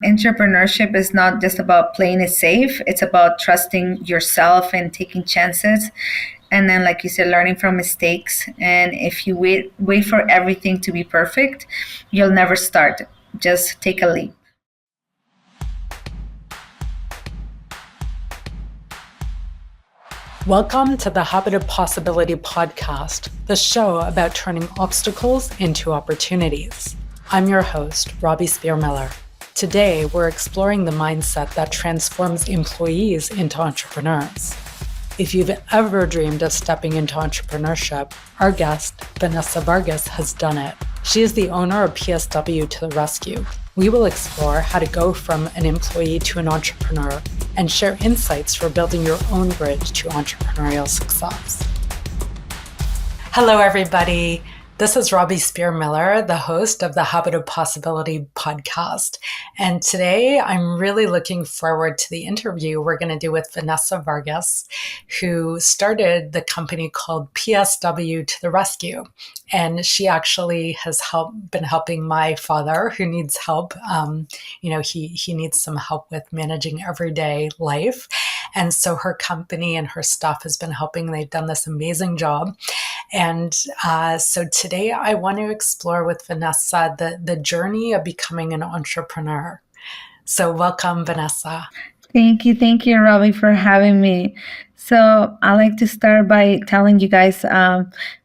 Entrepreneurship is not just about playing it safe, it's about trusting yourself and taking chances. And then, like you said, learning from mistakes. And if you wait for everything to be perfect, you'll never start. Just take a leap. Welcome to the Habit of Possibility podcast, the show about turning obstacles into opportunities. I'm your host, Robbie Spier Miller. Today, we're exploring the mindset that transforms employees into entrepreneurs. If you've ever dreamed of stepping into entrepreneurship, our guest, Vanessa Vargas, has done it. She is the owner of PSW to the Rescue. We will explore how to go from an employee to an entrepreneur and share insights for building your own bridge to entrepreneurial success. Hello, everybody. This is Robbie Spier Miller, the host of the Habit of Possibility podcast. And today I'm really looking forward to the interview we're going to do with Vanessa Vargas, who started the company called PSW to the Rescue. And she actually has been helping my father, who needs help. He needs some help with managing everyday life. And so her company and her staff has been helping. They've done this amazing job. And so today I want to explore with Vanessa the journey of becoming an entrepreneur. So welcome, Vanessa. Thank you, Robbie, for having me. So I like to start by telling you guys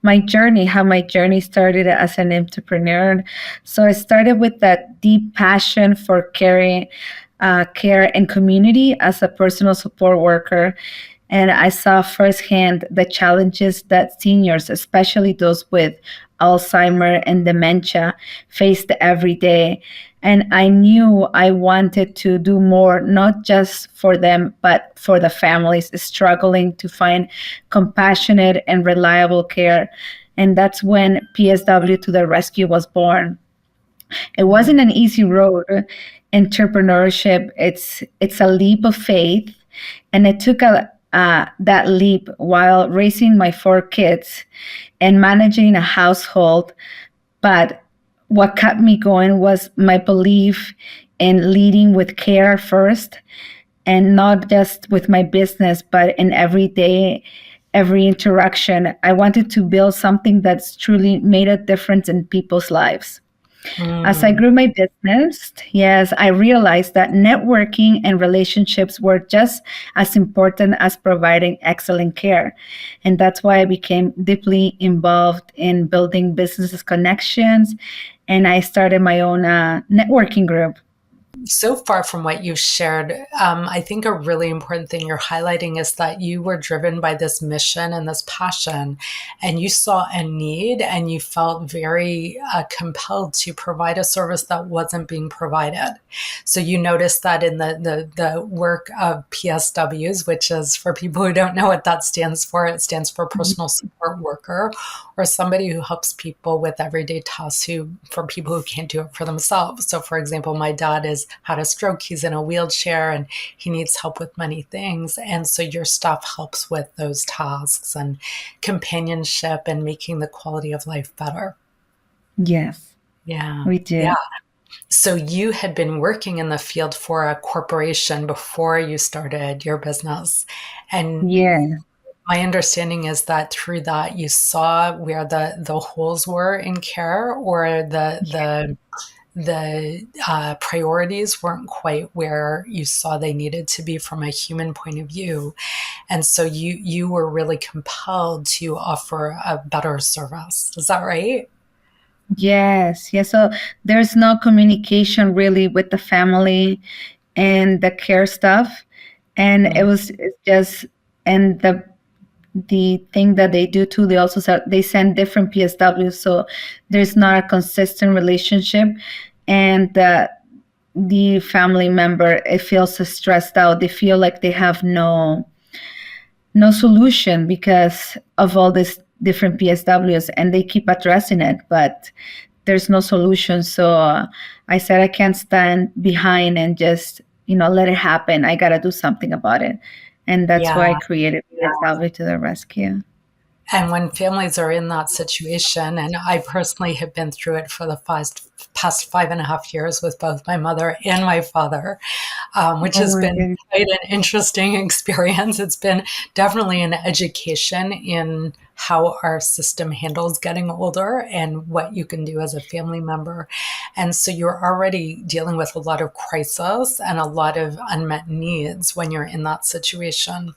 my journey, how my journey started as an entrepreneur. So I started with that deep passion for care and community as a personal support worker. And I saw firsthand the challenges that seniors, especially those with Alzheimer and dementia, faced every day. And I knew I wanted to do more, not just for them, but for the families struggling to find compassionate and reliable care. And that's when PSW to the Rescue was born. It wasn't an easy road. Entrepreneurship, it's a leap of faith, and it took that leap while raising my 4 kids and managing a household. But what kept me going was my belief in leading with care first, and not just with my business, but in every interaction. I wanted to build something that's truly made a difference in people's lives. As I grew my business, yes, I realized that networking and relationships were just as important as providing excellent care. And that's why I became deeply involved in building business connections. And I started my own networking group. So far from what you shared, I think a really important thing you're highlighting is that you were driven by this mission and this passion, and you saw a need and you felt very compelled to provide a service that wasn't being provided. So you noticed that in the work of PSWs, which is, for people who don't know what that stands for, it stands for personal support worker, or somebody who helps people with everyday tasks for people who can't do it for themselves. So for example, my dad had a stroke, he's in a wheelchair, and he needs help with many things. And so your staff helps with those tasks and companionship and making the quality of life better. Yes. Yeah. We do. Yeah. So you had been working in the field for a corporation before you started your business. And yeah. My understanding is that through that you saw where the holes were in care, or the priorities weren't quite where you saw they needed to be from a human point of view. And so you were really compelled to offer a better service. Is that right? Yes. So there's no communication really with the family and the care stuff. And it's just, and the thing that they do too, they send different PSWs, so there's not a consistent relationship, and the family member, it feels so stressed out. They feel like they have no solution because of all these different PSWs, and they keep addressing it, but there's no solution. So I said I can't stand behind and just let it happen. I got to do something about it. And that's why I created PSW to the Rescue. And when families are in that situation, and I personally have been through it for the past 5.5 years with both my mother and my father, which Oh has my been goodness. quite an interesting experience. It's been definitely an education in how our system handles getting older and what you can do as a family member. And so you're already dealing with a lot of crisis and a lot of unmet needs when you're in that situation.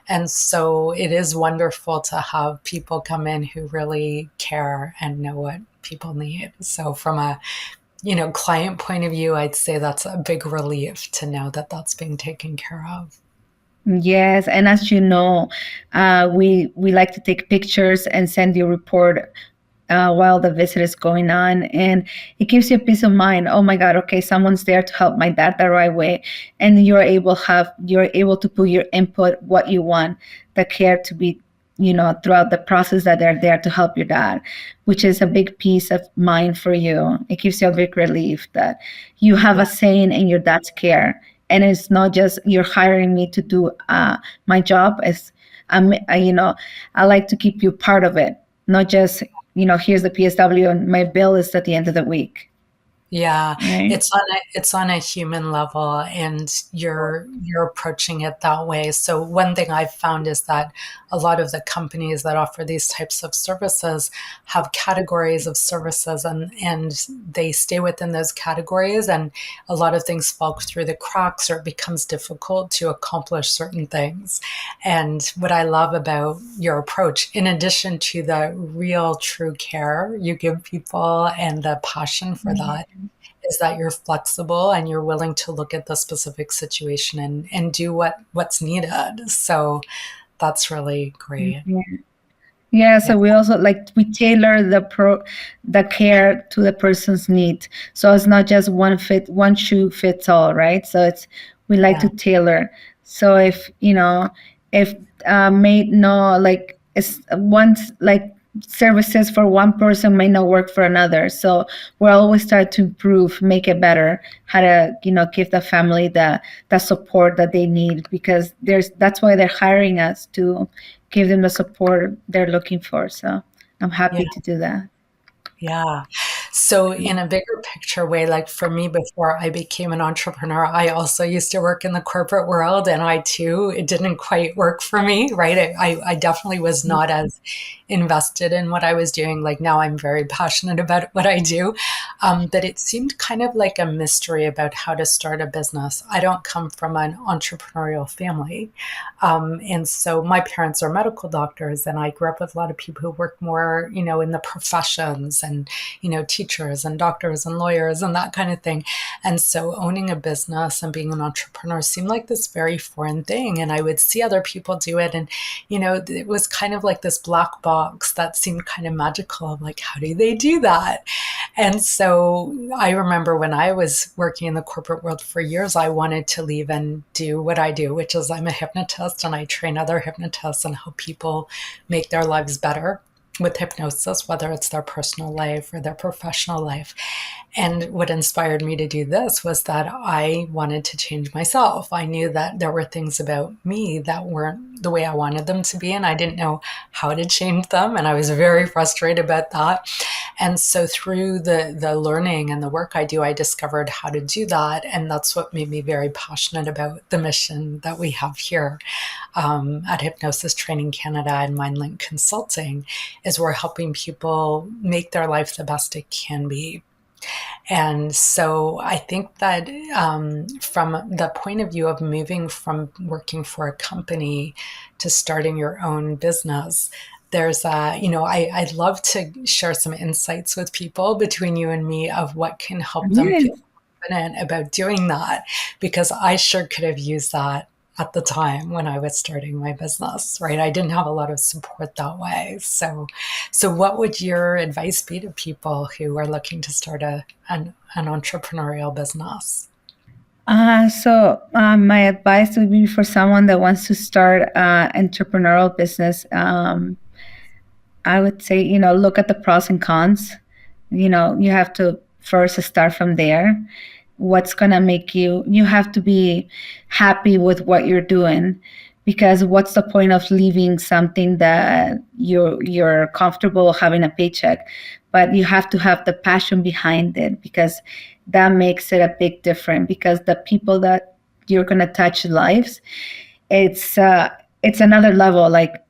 And so it is wonderful to have people come in who really care and know what people need. So from a client point of view, I'd say that's a big relief to know that that's being taken care of. Yes, and as you know, we like to take pictures and send you a report while the visit is going on, and it gives you a peace of mind. Oh my God, okay, someone's there to help my dad the right way, and you're able to put your input, what you want, the care to be, throughout the process that they're there to help your dad, which is a big peace of mind for you. It gives you a big relief that you have Yeah. a saying in your dad's care, and it's not just you're hiring me to do my job. It's I like to keep you part of it, not just here's the PSW and my bill is at the end of the week, Yeah, right? it's on a human level, and you're approaching it that way. So one thing I've found is that a lot of the companies that offer these types of services have categories of services, and they stay within those categories, and a lot of things fall through the cracks, or it becomes difficult to accomplish certain things. And what I love about your approach, in addition to the real true care you give people and the passion for that, is that you're flexible and you're willing to look at the specific situation and do what's needed. So that's really great. Mhm. Yeah, Yeah. so we also like we tailor the care to the person's need. So it's not just one shoe fits all, right? So it's we like Yeah. to tailor. So if may no like it's once like services for one person may not work for another. So we're always trying to improve, make it better, how to give the family the support that they need, because that's why they're hiring us to give them the support they're looking for. So I'm Yeah. happy to do that. Yeah. So in a bigger picture way, like for me, before I became an entrepreneur, I also used to work in the corporate world, and I too, it didn't quite work for me, right? I definitely was not as invested in what I was doing. Like now I'm very passionate about what I do. But it seemed kind of like a mystery about how to start a business. I don't come from an entrepreneurial family. And so my parents are medical doctors, and I grew up with a lot of people who work more, in the professions, and, teachers and doctors and lawyers and that kind of thing. And so owning a business and being an entrepreneur seemed like this very foreign thing. And I would see other people do it. And, it was kind of like this black box that seemed kind of magical. I'm like, how do they do that? And so I remember when I was working in the corporate world for years, I wanted to leave and do what I do, which is I'm a hypnotist, and I train other hypnotists and help people make their lives better with hypnosis, whether it's their personal life or their professional life. And what inspired me to do this was that I wanted to change myself. I knew that there were things about me that weren't the way I wanted them to be, and I didn't know how to change them. And I was very frustrated about that. And so through the learning and the work I do, I discovered how to do that. And that's what made me very passionate about the mission that we have here at Hypnosis Training Canada and MindLink Consulting, is we're helping people make their life the best it can be. And so I think that from the point of view of moving from working for a company to starting your own business, there's I'd love to share some insights with people between you and me of what can help them feel Yes. confident about doing that, because I sure could have used that at the time when I was starting my business, right? I didn't have a lot of support that way. So what would your advice be to people who are looking to start an entrepreneurial business? My advice would be for someone that wants to start entrepreneurial business. I would say, look at the pros and cons. You have to first start from there. What's going to make you have to be happy with what you're doing, because what's the point of leaving something that you're comfortable having a paycheck, but you have to have the passion behind it, because that makes it a big difference, because the people that you're going to touch lives, it's another level. Like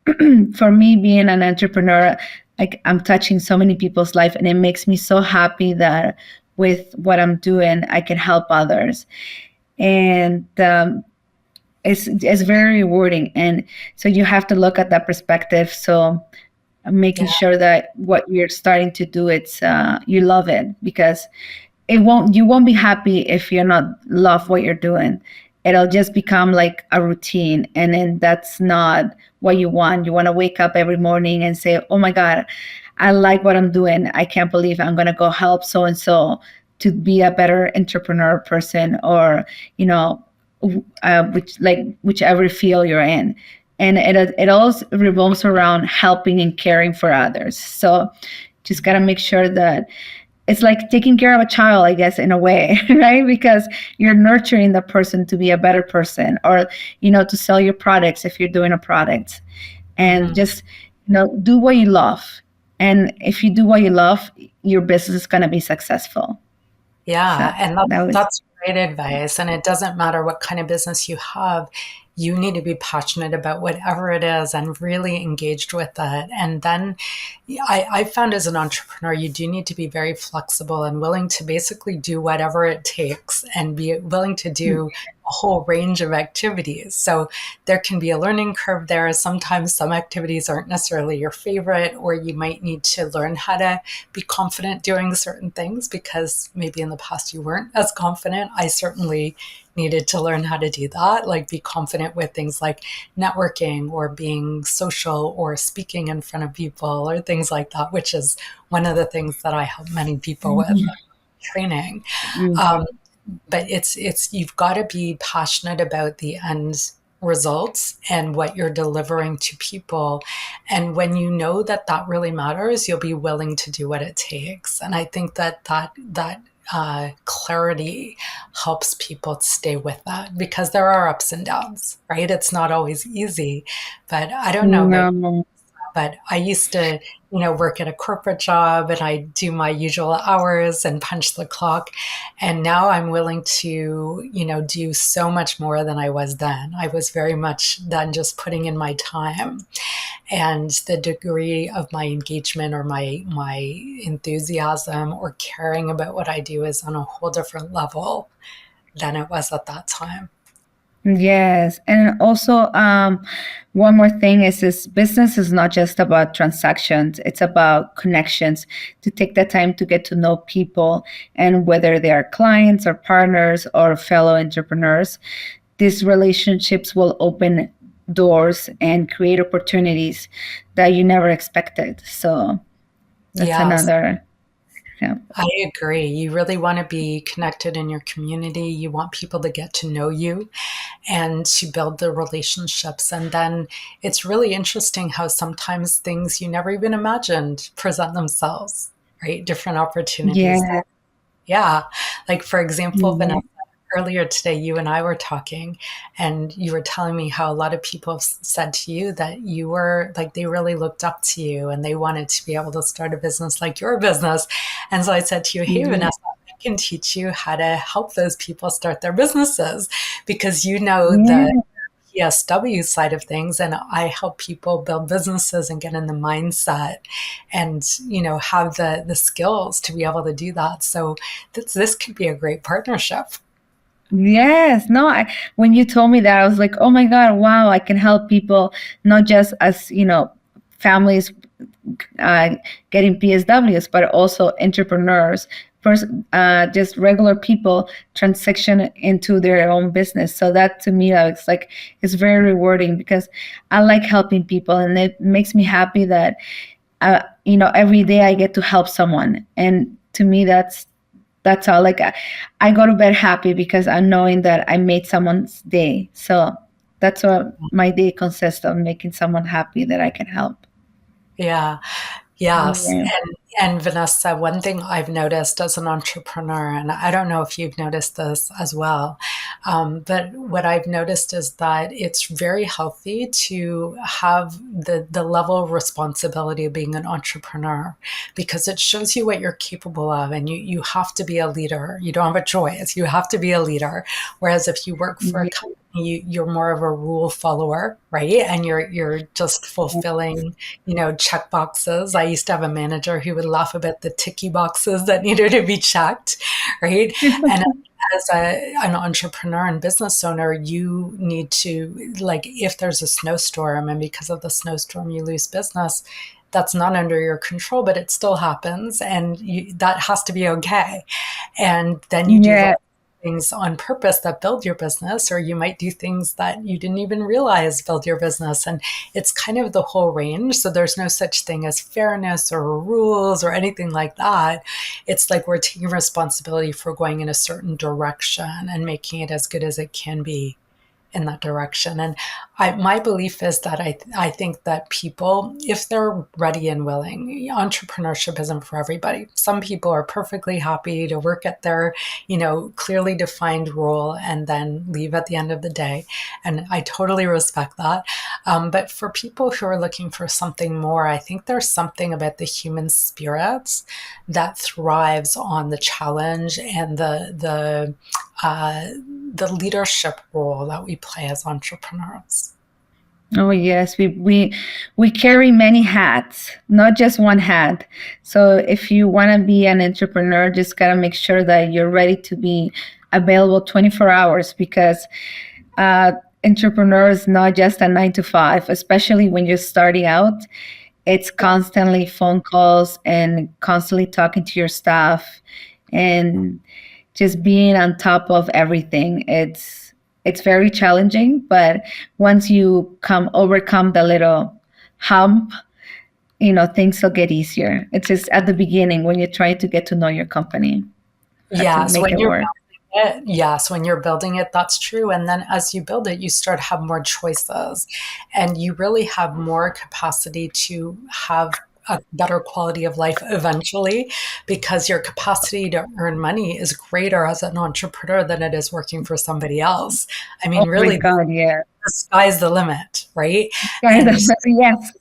for me, being an entrepreneur, like I'm touching so many people's life, and it makes me so happy that with what I'm doing I can help others. And it's very rewarding. And so you have to look at that perspective. So making Yeah. sure that what you're starting to do, it's you love it, because you won't be happy if you're not love what you're doing. It'll just become like a routine, and then that's not what you want. You want to wake up every morning and say, oh my god, I like what I'm doing. I can't believe I'm going to go help so and so to be a better entrepreneur person, or you know, whichever field you're in. And it all revolves around helping and caring for others. So just got to make sure that it's like taking care of a child, I guess, in a way, right? Because you're nurturing the person to be a better person, or to sell your products if you're doing a product. And just do what you love. And if you do what you love, your business is going to be successful. So Yeah, and that was. that's great advice. And it doesn't matter what kind of business you have, you need to be passionate about whatever it is and really engaged with it. And then I found as an entrepreneur, you do need to be very flexible and willing to basically do whatever it takes and be willing to do a whole range of activities. So there can be a learning curve there. Sometimes some activities aren't necessarily your favorite, or you might need to learn how to be confident doing certain things because maybe in the past you weren't as confident. I certainly needed to learn how to do that, like be confident with things like networking or being social or speaking in front of people or things like that, which is one of the things that I help many people with training. Um, but it's you've got to be passionate about the end results and what you're delivering to people. And when you know that that really matters, you'll be willing to do what it takes. And I think that clarity helps people stay with that, because there are ups and downs, right? It's not always easy, but I don't know about, No. but I used to, work at a corporate job and I do my usual hours and punch the clock. And now I'm willing to, do so much more than I was then. I was very much then just putting in my time, and the degree of my engagement or my enthusiasm or caring about what I do is on a whole different level than it was at that time. Yes, and also one more thing is this business is not just about transactions; it's about connections. To take the time to get to know people, and whether they are clients or partners or fellow entrepreneurs, these relationships will open doors and create opportunities that you never expected. So that's Yes, another. Yeah. I agree. You really want to be connected in your community. You want people to get to know you and to build the relationships. And then it's really interesting how sometimes things you never even imagined present themselves, right? Different opportunities. Yeah. Yeah. Like, for example, Yeah. Vanessa, earlier today, you and I were talking, and you were telling me how a lot of people have said to you that you were like, they really looked up to you and they wanted to be able to start a business like your business. And so I said to you, hey, Yeah. Vanessa, I can teach you how to help those people start their businesses, because you know the Yeah. PSW side of things, and I help people build businesses and get in the mindset and have the skills to be able to do that. So this could be a great partnership. Yes, no, when you told me that, I was like, oh my God, wow, I can help people, not just as, families uh, getting PSWs, but also entrepreneurs, just regular people transition into their own business. So that to me, it's very rewarding, because I like helping people, and it makes me happy that, every day I get to help someone. And to me, that's all. Like I go to bed happy because I'm knowing that I made someone's day. So that's what my day consists of, making someone happy that I can help. Yeah. Yes. Yeah. And Vanessa, one thing I've noticed as an entrepreneur, and I don't know if you've noticed this as well, but what I've noticed is that it's very healthy to have the level of responsibility of being an entrepreneur, because it shows you what you're capable of, and you have to be a leader. You don't have a choice. You have to be a leader. Whereas if you work for a Yeah. company, you're more of a rule follower, right? And you're just fulfilling, check boxes. I used to have a manager who would laugh about the ticky boxes that needed to be checked, right? And as an entrepreneur and business owner, you need to, like, if there's a snowstorm and because of the snowstorm you lose business, that's not under your control, but it still happens, and that has to be okay. And then you do Yeah. things on purpose that build your business, or you might do things that you didn't even realize build your business. And it's kind of the whole range. So there's no such thing as fairness or rules or anything like that. It's like we're taking responsibility for going in a certain direction and making it as good as it can be in that direction. And my belief is that I think that people, if they're ready and willing, entrepreneurship isn't for everybody. Some people are perfectly happy to work at their, clearly defined role and then leave at the end of the day. And I totally respect that. But for people who are looking for something more, I think there's something about the human spirit that thrives on the challenge and the leadership role that we play as entrepreneurs. Oh yes, we carry many hats, not just one hat. So if you want to be an entrepreneur, just gotta make sure that you're ready to be available 24 hours, because uh, entrepreneur is not just a 9 to 5, especially when you're starting out. It's constantly phone calls and constantly talking to your staff and just being on top of everything. It's very challenging, but once you come overcome the little hump, things will get easier. It's just at the beginning when you're trying to get to know your company, have to Yes, make when it you're work. building it, yes, when you're building it, that's true. And then as you build it, you start to have more choices, and you really have more capacity to have a better quality of life eventually, because your capacity to earn money is greater as an entrepreneur than it is working for somebody else. I Oh mean, my really, God, yeah. the sky's the limit, right? Kind of, And yes.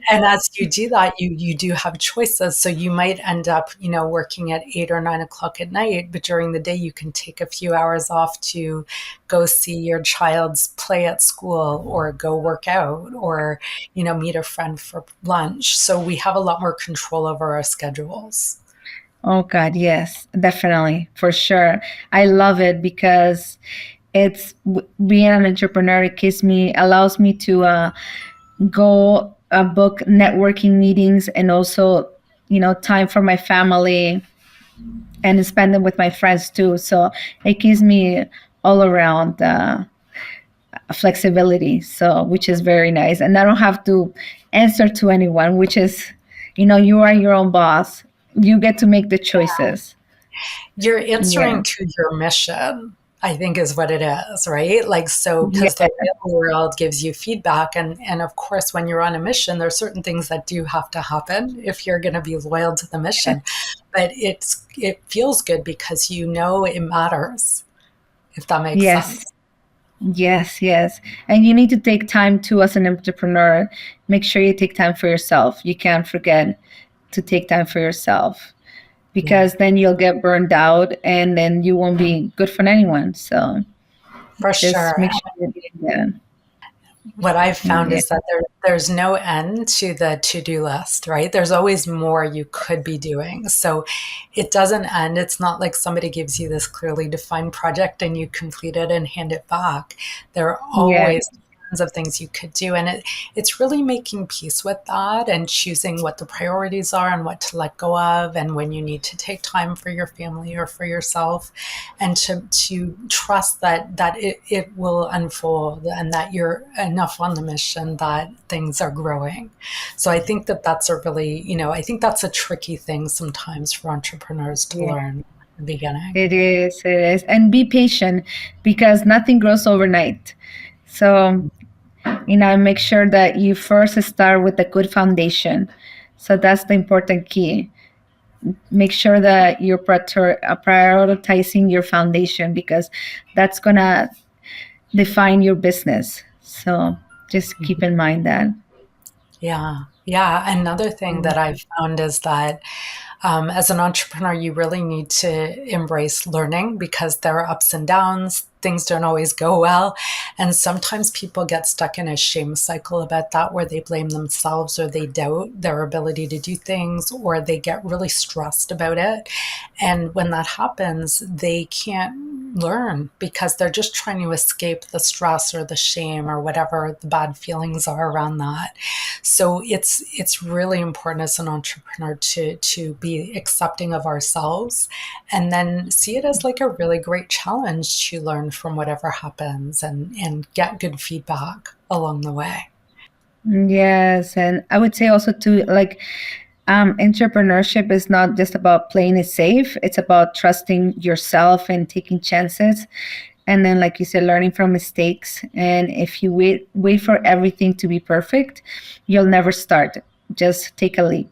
And as you do that, you do have choices. So you might end up, working at 8 or 9 o'clock at night, but during the day you can take a few hours off to go see your child's play at school, or go work out, or, meet a friend for lunch. So we have a lot more control over our schedules. Oh God, yes, definitely, for sure. I love it because being an entrepreneur. It allows me to go book networking meetings, and also time for my family and spend them with my friends too. So it gives me all around flexibility, so which is very nice, and I don't have to answer to anyone, which is, you are your own boss. You get to make the choices. You're Yeah. answering to your mission, I think, is what it is, right? Like, so, Yeah. because the real world gives you feedback. And of course, when you're on a mission, there's certain things that do have to happen if you're going to be loyal to the mission. But it feels good because it matters, if that makes Yes. sense. Yes, yes. And you need to take time too as an entrepreneur. Make sure you take time for yourself. You can't forget to take time for yourself, Yeah, because then you'll get burned out and then you won't be good for anyone. So for just sure. make sure you're doing What I've found that. is that there's no end to the to-do list, right? There's always more you could be doing. So it doesn't end. It's not like somebody gives you this clearly defined project and you complete it and hand it back. There are Yeah. always tons of things you could do. And it's really making peace with that and choosing what the priorities are and what to let go of, and when you need to take time for your family or for yourself, and to trust that it will unfold, and that you're enough on the mission that things are growing. So I think that that's a really, I think that's a tricky thing sometimes for entrepreneurs to Yeah. learn at the beginning. It is. It is. And be patient, because nothing grows overnight. So, make sure that you first start with a good foundation. So that's the important key. make sure that you're prioritizing your foundation, because that's going to define your business. So just keep in mind that. Yeah. Yeah. Another thing that I've found is that as an entrepreneur, you really need to embrace learning because there are ups and downs. Things don't always go well. And sometimes people get stuck in a shame cycle about that, where they blame themselves or they doubt their ability to do things, or they get really stressed about it. And when that happens, they can't learn because they're just trying to escape the stress or the shame or whatever the bad feelings are around that. So it's really important as an entrepreneur to be accepting of ourselves, and then see it as like a really great challenge to learn from whatever happens, and get good feedback along the way. Yes, and I would say also too, like, entrepreneurship is not just about playing it safe. It's about trusting yourself and taking chances, and then, like you said, learning from mistakes. And if you wait for everything to be perfect, you'll never start. Just take a leap.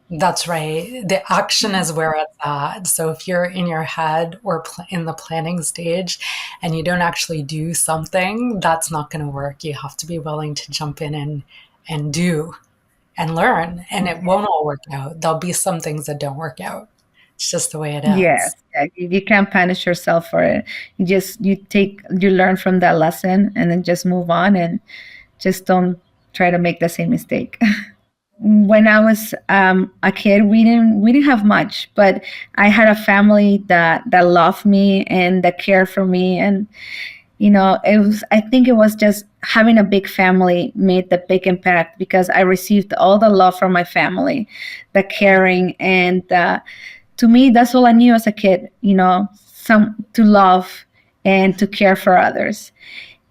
That's right. The action is where it's at. So if you're in your head or in the planning stage and you don't actually do something, that's not going to work. You have to be willing to jump in and do and learn, and it won't all work out. There'll be some things that don't work out. It's just the way it Yes, is. yeah, you can't punish yourself for it. You learn from that lesson, and then just move on, and just don't try to make the same mistake. When I was a kid, we didn't have much, but I had a family that loved me and that cared for me, and it was, I think it was just having a big family made the big impact, because I received all the love from my family, the caring, and to me, that's all I knew as a kid. Some to love and to care for others.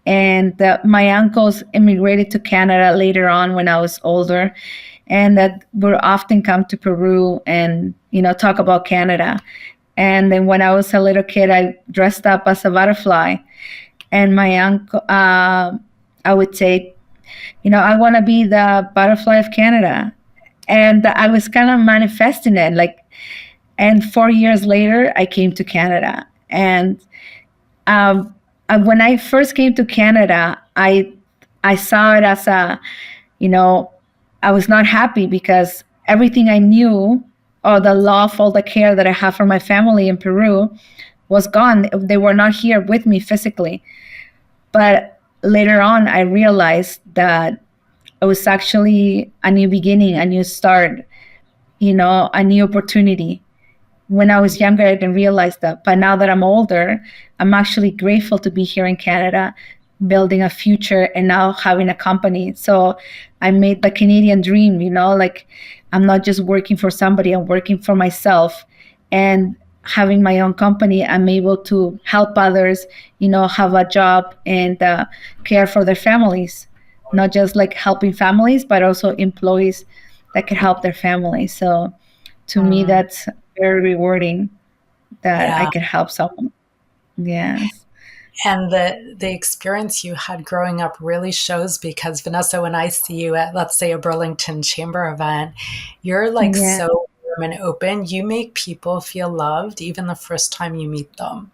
And my uncles immigrated to Canada later on when I was older, and that would often come to Peru and talk about Canada. And then when I was a little kid, I dressed up as a butterfly, and my uncle, I would say, I want to be the butterfly of Canada, and I was kind of manifesting it, like. And 4 years later, I came to Canada, and um, when I first came to Canada, I saw it as you know, I was not happy, because everything I knew, all the love, all the care that I have for my family in Peru, was gone. They were not here with me physically. But later on, I realized that it was actually a new beginning, a new start, a new opportunity. When I was younger, I didn't realize that. But now that I'm older, I'm actually grateful to be here in Canada, building a future and now having a company. So I made the Canadian dream, like, I'm not just working for somebody, I'm working for myself. And having my own company, I'm able to help others, have a job and care for their families. Not just like helping families, but also employees that can help their families. So to me, Mm, that's very rewarding, that I yeah. can help someone. Yes. And the experience you had growing up really shows, because Vanessa, when I see you at, let's say, a Burlington Chamber event, you're like Yeah. so warm and open. You make people feel loved even the first time you meet them.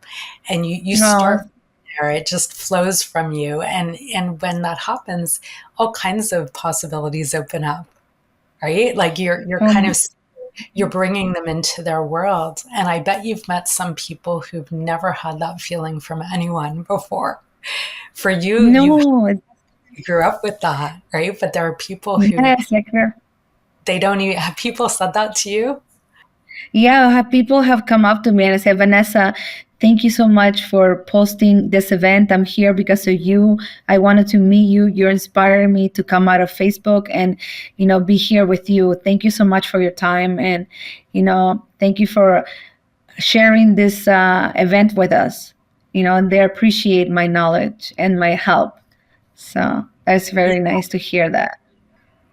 And you Oh, start from there. It just flows from you. And when that happens, all kinds of possibilities open up, right? Like you're kind um, of, you're bringing them into their world. And I bet you've met some people who've never had that feeling from anyone before. For you, no. you grew up with that, right? But there are people who, Yes, like, they don't even, have people said that to you? yeah, people have come up to me and said, Vanessa, thank you so much for posting this event. I'm here because of you. I wanted to meet you. You're inspiring me to come out of Facebook and, be here with you. Thank you so much for your time. And, thank you for sharing this event with us. And they appreciate my knowledge and my help. So that's very nice to hear that.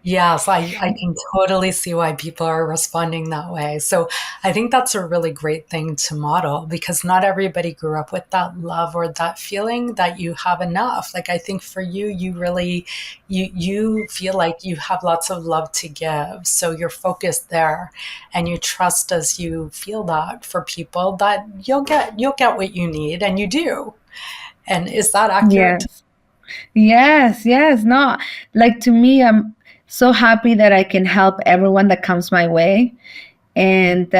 Yes, I can totally see why people are responding that way. So I think that's a really great thing to model because not everybody grew up with that love or that feeling that you have enough. Like I think for you, you really you feel like you have lots of love to give. So you're focused there and you trust as you feel that for people that you'll get what you need and you do. And is that accurate? Yes. Yes, yes. No, like to me, I'm so happy that I can help everyone that comes my way and,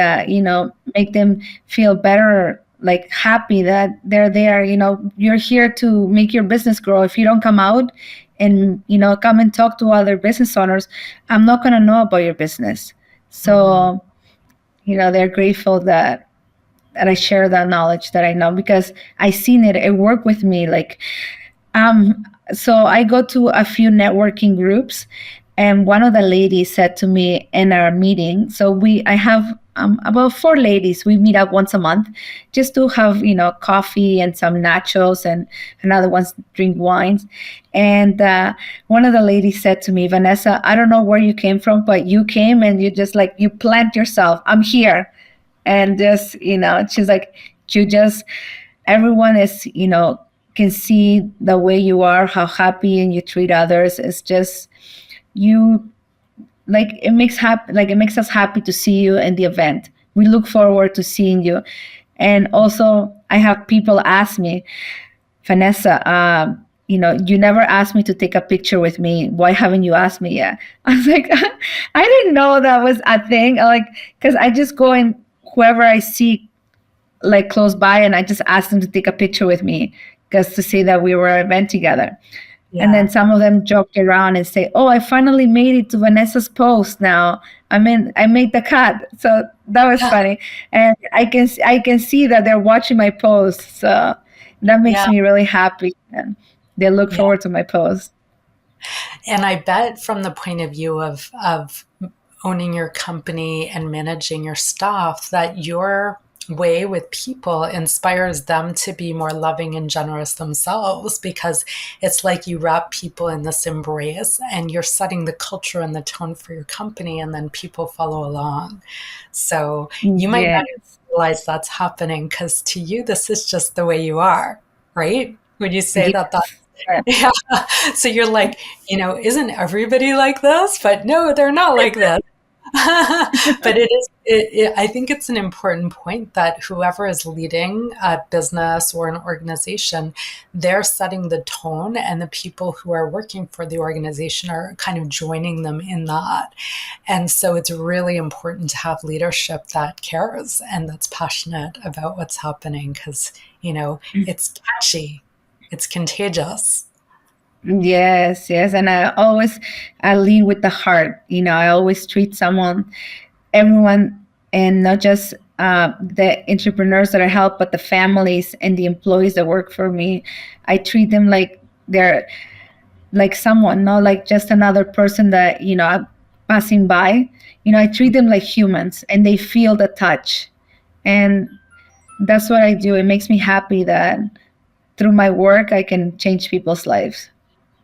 make them feel better, like happy that they're there. You're here to make your business grow. If you don't come out and, come and talk to other business owners, I'm not going to know about your business. Mhm. So, they're grateful that I share that knowledge that I know because I seen it. It worked with me. Like, so I go to a few networking groups, and one of the ladies said to me in our meeting. So I have about four ladies. We meet up once a month, just to have coffee and some nachos, and another ones drink wines. And one of the ladies said to me, Vanessa, I don't know where you came from, but you came and you just like you plant yourself. I'm here, and just she's like you just everyone is can see the way you are, how happy and you treat others. It's just you like it makes us happy to see you in the event. We look forward to seeing you. And also I have people ask me, Vanessa, you never asked me to take a picture with me. Why haven't you asked me yet? I was like, I didn't know that was a thing. Like, because I just go and whoever I see like close by, and I just asked them to take a picture with me just to say that we were at an event together. And then Yeah. some of them joked around and say, "Oh, I finally made it to Vanessa's post now. I made the cut." So that was funny, and I can see that they're watching my post. So that makes Yeah. me really happy, and they look Yeah. forward to my post. And I bet from the point of view of owning your company and managing your staff that your way with people inspires them to be more loving and generous themselves because it's like you wrap people in this embrace and you're setting the culture and the tone for your company and then people follow along. So you might not even Yes, realize that's happening because to you this is just the way you are, right? Would you say that yes, yeah. So you're like, isn't everybody like this? But no, they're not like this. But I think it's an important point that whoever is leading a business or an organization, they're setting the tone, and the people who are working for the organization are kind of joining them in that. And so it's really important to have leadership that cares and that's passionate about what's happening because, it's catchy, it's contagious. yes, yes. And I lead with the heart. I always treat everyone, and not just the entrepreneurs that I help, but the families and the employees that work for me. I treat them like they're like someone, not like just another person that I'm passing by. I treat them like humans, and they feel the touch, and that's what I do. It makes me happy that through my work I can change people's lives.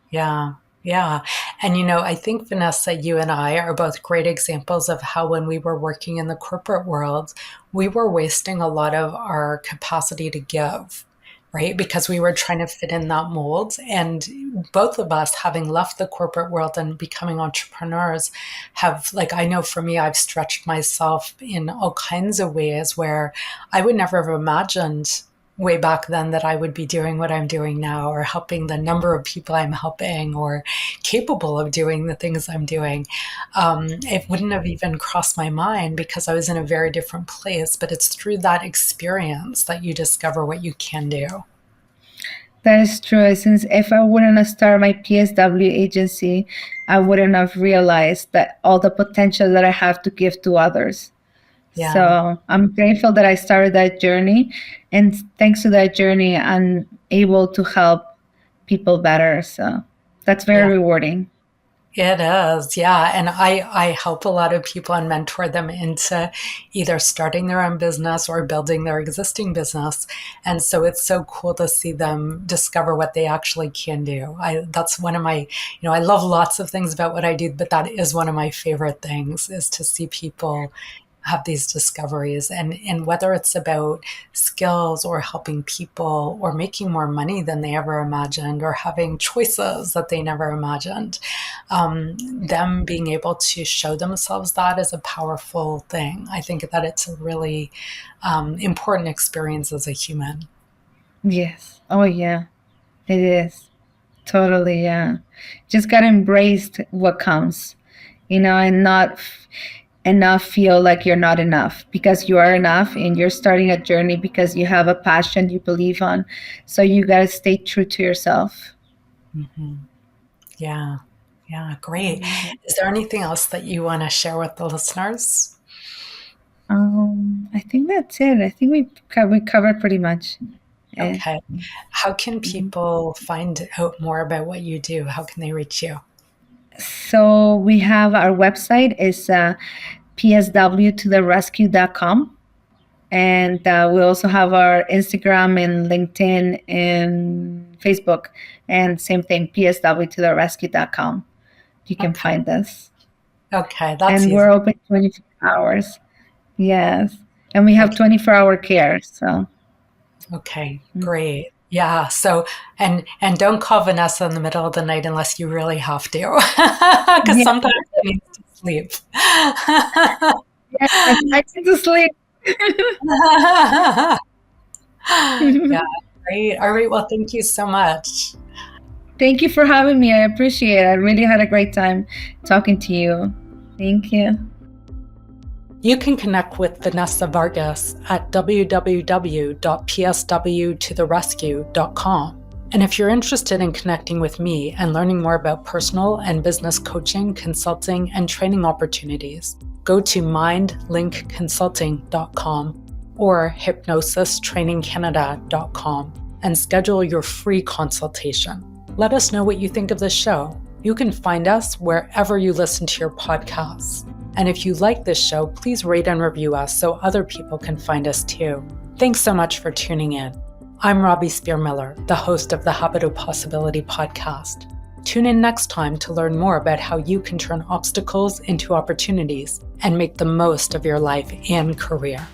Yeah, yeah. And I think Vanessa, you and I are both great examples of how when we were working in the corporate world, we were wasting a lot of our capacity to give, right? Because we were trying to fit in that mold. And both of us, having left the corporate world and becoming entrepreneurs, have, like, I know for me, I've stretched myself in all kinds of ways where I would never have imagined way back then that I would be doing what I'm doing now or helping the number of people I'm helping or capable of doing the things I'm doing. It wouldn't have even crossed my mind because I was in a very different place. But it's through that experience that you discover what you can do. That is true. Since if I wouldn't have started my PSW agency, I wouldn't have realized that all the potential that I have to give to others. Yeah. So I'm grateful that I started that journey. And thanks to that journey, I'm able to help people better. So that's Yeah. very rewarding. It is, yeah. And I help a lot of people and mentor them into either starting their own business or building their existing business. And so it's so cool to see them discover what they actually can do. That's one of my, I love lots of things about what I do, but that is one of my favorite things is to see people have these discoveries, and whether it's about skills or helping people or making more money than they ever imagined or having choices that they never imagined, them being able to show themselves that is a powerful thing. I think that it's a really important experience as a human. Yes. Oh, yeah, it is. Totally, yeah. Just gotta embrace what comes, and not feel like you're not enough, because you are enough and you're starting a journey because you have a passion you believe on. So you gotta stay true to yourself. Hmm. Yeah. Yeah. Great. Is there anything else that you want to share with the listeners? I think that's it. I think we covered pretty much it. Okay. How can people find out more about what you do? How can they reach you? So we have our website is pswtotherescue.com. And we also have our Instagram and LinkedIn and Facebook. And same thing, pswtotherescue.com. You can Okay. find us. Okay. That's And easy. we're open 24 hours. Yes. And we have Okay. 24-hour care. So, Okay. Great. Yeah. So, and don't call Vanessa in the middle of the night unless you really have to, because yeah, sometimes she needs to sleep. yeah, I need to sleep. Yeah. Great. All right. Well, thank you so much. Thank you for having me. I appreciate it. I really had a great time talking to you. Thank you. You can connect with Vanessa Vargas at www.pswtotherescue.com. And if you're interested in connecting with me and learning more about personal and business coaching, consulting, and training opportunities, go to mindlinkconsulting.com or hypnosistrainingcanada.com and schedule your free consultation. Let us know what you think of this show. You can find us wherever you listen to your podcasts. And if you like this show, please rate and review us so other people can find us too. Thanks so much for tuning in. I'm Robbie Spier Miller, the host of the Habit of Possibility podcast. Tune in next time to learn more about how you can turn obstacles into opportunities and make the most of your life and career.